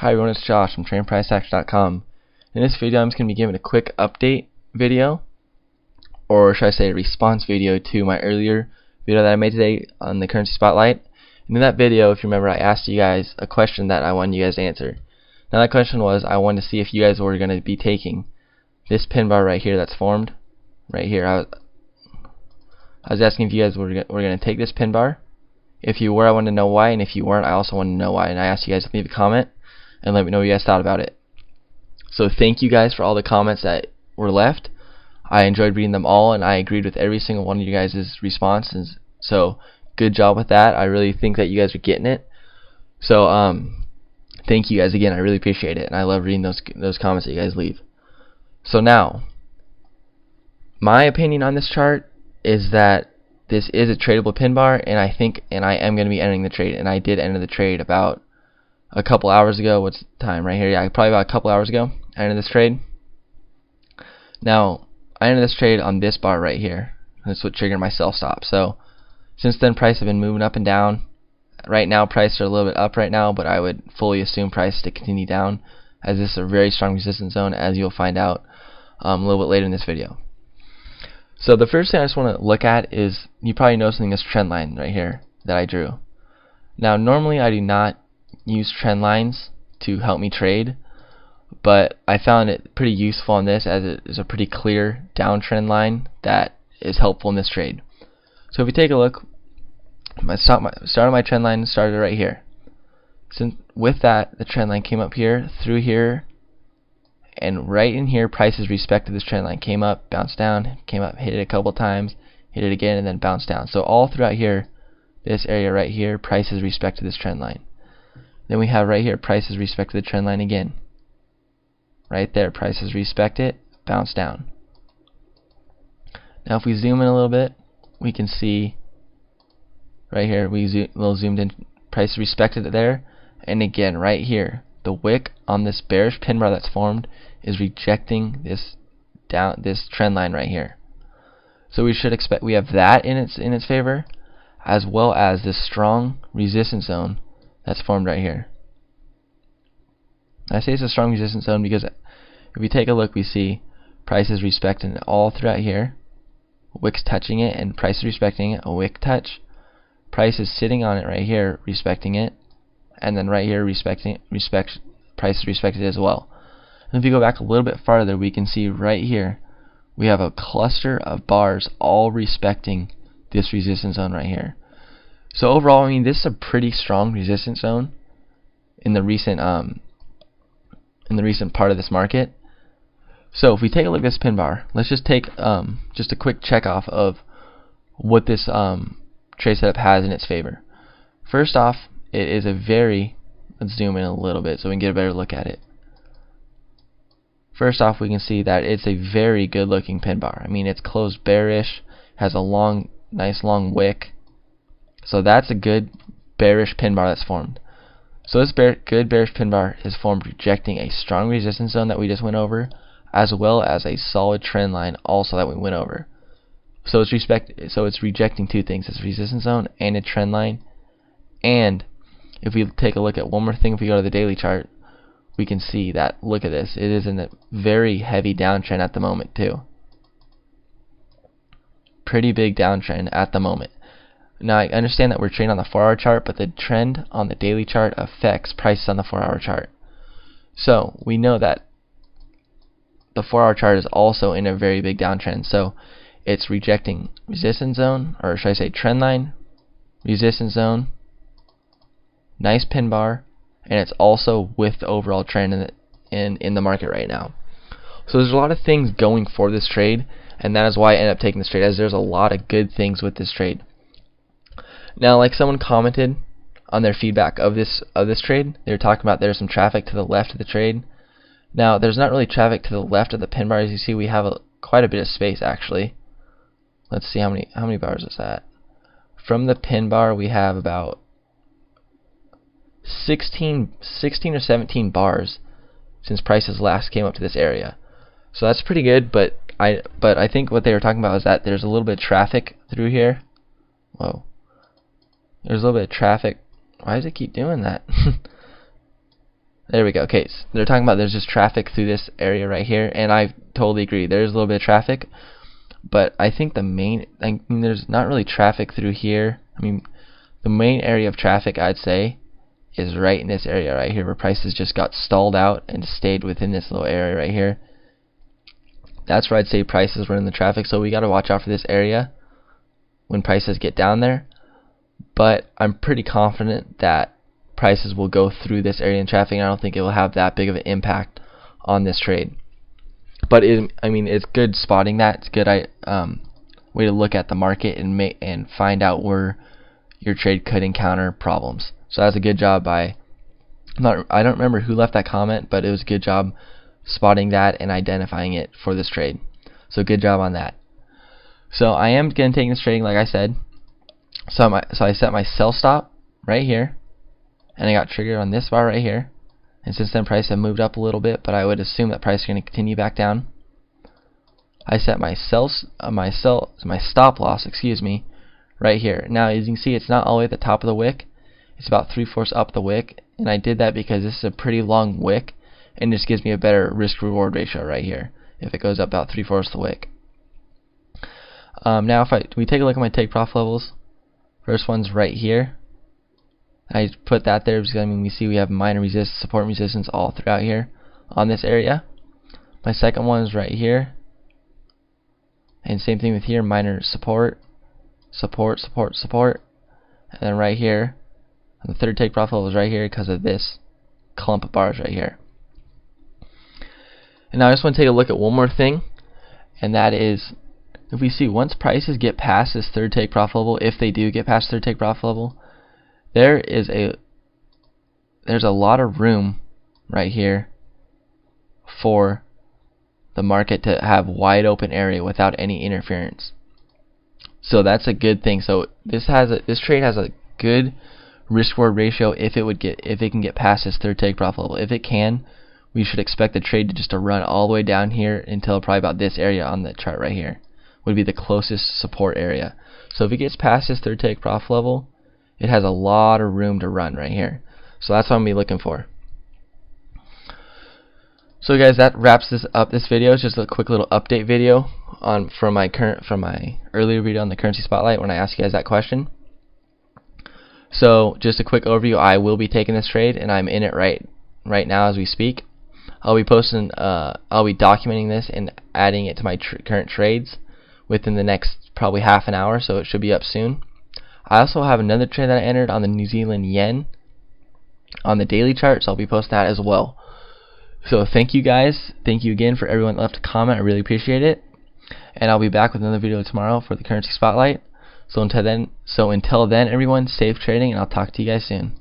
Hi everyone, it's Josh from TradingPriceAction.com. In this video I'm just going to be giving a quick update video, or should I say a response video to my earlier video that I made today on the currency spotlight. And in that video, if you remember, I asked you guys a question that I wanted you guys to answer. Now that question was, I wanted to see if you guys were going to be taking this pin bar right here that's formed right here. I was asking if you guys were going to take this pin bar. If you were, I wanted to know why, and if you weren't, I also wanted to know why. And I asked you guys to leave a comment and let me know what you guys thought about it. So thank you guys for all the comments that were left. I enjoyed reading them all, and I agreed with every single one of you guys' responses. So good job with that. I really think that you guys are getting it. So thank you guys again. I really appreciate it, and I love reading those comments that you guys leave. So now, my opinion on this chart is that this is a tradable pin bar, and I am going to be entering the trade, and I did enter the trade about a couple hours ago. What's the time right here? Yeah, probably about a couple hours ago I entered this trade. Now I entered this trade on this bar right here. That's what triggered my sell stop. So since then, price have been moving up and down. Right now prices are a little bit up right now, but I would fully assume prices to continue down, as this is a very strong resistance zone, as you'll find out a little bit later in this video. So the first thing I just want to look at is, you probably noticing this trend line right here that I drew. Now normally I do not use trend lines to help me trade, but I found it pretty useful on this, as it is a pretty clear downtrend line that is helpful in this trade. So if you take a look, start of my trend line started right here. Since with that, the trend line came up here, through here, and right in here prices respected this trend line. Came up, bounced down, came up, hit it a couple times, hit it again, and then bounced down. So all throughout here, this area right here, prices respected this trend line. Then we have right here, prices respect the trend line again. Right there, prices respect it, bounce down. Now if we zoom in a little bit, we can see right here, we zoomed in, prices respected it there, and again right here, the wick on this bearish pin bar that's formed is rejecting this trend line right here. So we should expect, we have that in its favor, as well as this strong resistance zone that's formed right here. I say it's a strong resistance zone because if we take a look, we see prices respecting it all throughout here, wicks touching it, and prices respecting it, a wick touch, prices sitting on it right here, respecting it, and then right here prices respected it as well. And if you go back a little bit farther, we can see right here we have a cluster of bars all respecting this resistance zone right here. So overall, I mean, this is a pretty strong resistance zone in the recent part of this market. So if we take a look at this pin bar, let's just take just a quick check off of what this trade setup has in its favor. First off, it is a very, let's zoom in a little bit so we can get a better look at it. First off, we can see that it's a very good looking pin bar. I mean, it's closed bearish, has a nice long wick. So that's a good bearish pin bar that's formed. So this good bearish pin bar is formed rejecting a strong resistance zone that we just went over, as well as a solid trend line also that we went over. So it's rejecting two things: it's a resistance zone and a trend line. And if we take a look at one more thing, if we go to the daily chart, we can see that, look at this, it is in a very heavy downtrend at the moment too. Pretty big downtrend at the moment. Now I understand that we're trading on the 4-hour chart, but the trend on the daily chart affects prices on the 4-hour chart. So we know that the 4-hour chart is also in a very big downtrend. So it's rejecting resistance zone, or should I say trend line, resistance zone, nice pin bar, and it's also with the overall trend in the market right now. So there's a lot of things going for this trade, and that is why I ended up taking this trade, as there's a lot of good things with this trade. Now, like someone commented on their feedback of this trade, they were talking about there's some traffic to the left of the trade. Now, there's not really traffic to the left of the pin bar. As you see, we have quite a bit of space actually. Let's see how many bars is that. From the pin bar, we have about 16 or 17 bars since prices last came up to this area. So that's pretty good, but I think what they were talking about is that there's a little bit of traffic through here. Whoa. There's a little bit of traffic. Why does it keep doing that? There we go. Okay, so they're talking about there's just traffic through this area right here, and I totally agree. There's a little bit of traffic, but I think there's not really traffic through here. I mean, the main area of traffic, I'd say, is right in this area right here, where prices just got stalled out and stayed within this little area right here. That's where I'd say prices were in the traffic, so we got to watch out for this area when prices get down there. But I'm pretty confident that prices will go through this area in traffic, and I don't think it will have that big of an impact on this trade. But I mean, it's good spotting that. It's a good way to look at the market and find out where your trade could encounter problems. So that's a good job by, I don't remember who left that comment, but it was a good job spotting that and identifying it for this trade. So good job on that. So I am going to take this trading like I said. So I set my sell stop right here, and I got triggered on this bar right here. And since then price have moved up a little bit, but I would assume that price is going to continue back down. I set my stop loss, right here. Now as you can see, it's not all the way at the top of the wick. It's about 3/4 up the wick, and I did that because this is a pretty long wick, and this gives me a better risk-reward ratio right here if it goes up about 3/4 the wick. Now if we take a look at my take profit levels, first one's right here. I put that there because we see we have minor support and resistance all throughout here on this area. My second one is right here, and same thing with here, minor support, and then right here, and the third take profit level is right here because of this clump of bars right here. And now I just want to take a look at one more thing, and that is, if we see once prices get past this third take profit level, if they do get past third take profit level, there's a lot of room right here for the market to have wide open area without any interference. So that's a good thing. So this trade has a good risk reward ratio if it can get past this third take profit level. If it can, we should expect the trade to run all the way down here until probably about this area on the chart right here would be the closest support area. So if it gets past this third take profit level, it has a lot of room to run right here. So that's what I'm going to be looking for. So guys, that wraps this video. It's just a quick little update video from my earlier video on the currency spotlight when I asked you guys that question. So just a quick overview, I will be taking this trade, and I'm in it right now as we speak. I'll be documenting this and adding it to my current trades within the next probably half an hour, so it should be up soon. I also have another trade that I entered on the New Zealand yen on the daily chart, so I'll be posting that as well. So thank you guys. Thank you again for everyone that left a comment. I really appreciate it. And I'll be back with another video tomorrow for the currency spotlight. So until then, everyone, safe trading, and I'll talk to you guys soon.